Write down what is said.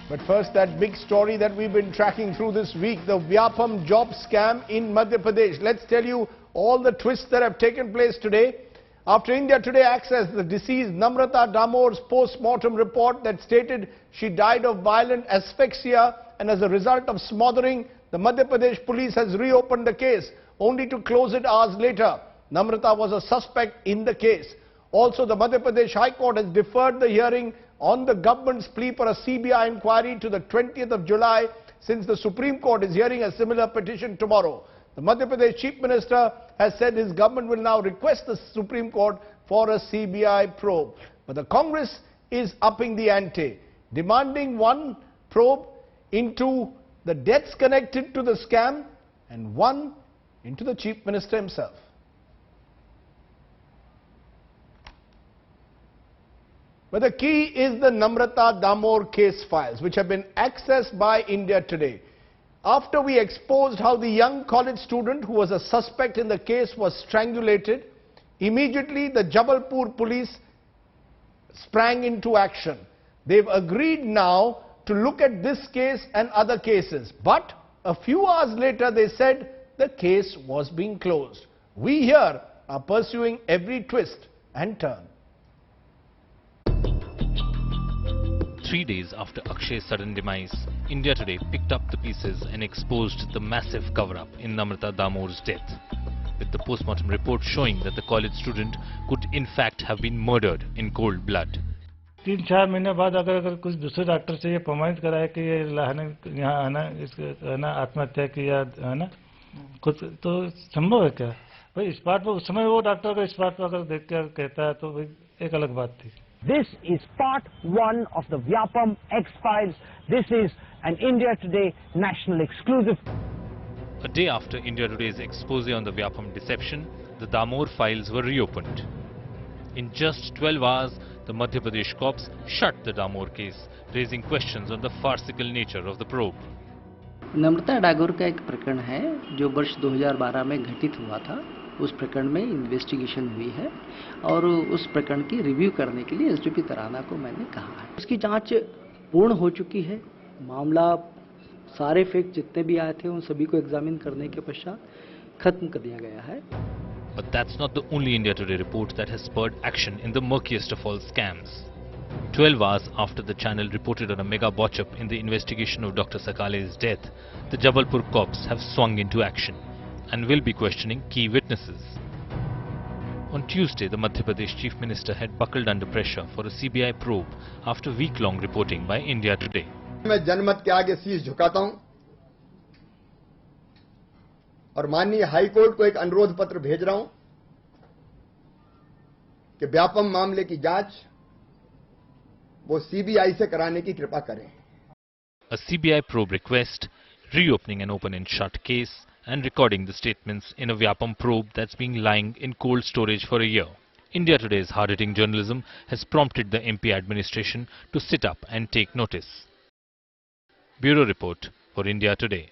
But first, that big story that we've been tracking through this week, the Vyapam job scam in Madhya Pradesh. Let's tell you all the twists that have taken place today. After India Today accessed the deceased Namrata Damor's post-mortem report that stated she died of violent asphyxia and as a result of smothering, the Madhya Pradesh police has reopened the case, only to close it hours later. Namrata was a suspect in the case. Also, the Madhya Pradesh High Court has deferred the hearing on the government's plea for a CBI inquiry to the 20th of July, since the Supreme Court is hearing a similar petition tomorrow. The Madhya Pradesh Chief Minister has said his government will now request the Supreme Court for a CBI probe. But the Congress is upping the ante, demanding one probe into the deaths connected to the scam and one into the Chief Minister himself. But the key is the Namrata Damor case files, which have been accessed by India Today. After we exposed how the young college student who was a suspect in the case was strangulated, immediately the Jabalpur police sprang into action. They've agreed now to look at this case and other cases. But a few hours later, they said the case was being closed. We here are pursuing every twist and turn. 3 days after Akshay's sudden demise, India Today picked up the pieces and exposed the massive cover-up in Namrata Damor's death, with the postmortem report showing that the college student could in fact have been murdered in cold blood. 3-4 महीने बाद अगर कुछ दूसरे doctor से ये प्रमाणित कराया कि ये यहाँ आना इसका आत्महत्या की या है ना खुद तो संभव है क्या भाई इस बात पर उस समय वो डॉक्टर अगर इस बात पर अगर देख कर कहता है तो एक अलग बात थी. This is part 1 of the Vyapam X-Files. This is an India Today national exclusive. A day after India Today's expose on the Vyapam deception, the Damor files were reopened. In just 12 hours, the Madhya Pradesh cops shut the Damor case, raising questions on the farcical nature of the probe. नम्रता डागोर का एक प्रकरण है जो वर्ष 2012 में घटित हुआ था. उस प्रकरण में इन्वेस्टिगेशन हुई है और उस प्रकरण की रिव्यू करने के लिए एसडीपी तराना को मैंने कहा है. उसकी जांच पूर्ण हो चुकी है. मामला सारे फैक्ट जितने भी आए थे उन सभी को एग्जामिन करने के पश्चात खत्म कर दिया गया है. But that's not the only India Today report that has spurred action in the murkiest of all scams. 12 hours after the channel reported on a mega botch-up in the investigation of Dr. Sakale's death, the Jabalpur cops have swung into action and will be questioning key witnesses. On Tuesday, the Madhya Pradesh Chief Minister had buckled under pressure for a CBI probe after week-long reporting by India Today. मैं जनमत के आगे शीश झुकाता हूं और माननीय high court को एक अनुरोध पत्र भेज रहा हूं कि व्यापम मामले की जांच वो सीबीआई से कराने की कृपा करें. A CBI probe request, reopening an open and shut case, and recording the statements in a Vyapam probe that's been lying in cold storage for a year. India Today's hard-hitting journalism has prompted the MP administration to sit up and take notice. Bureau Report for India Today.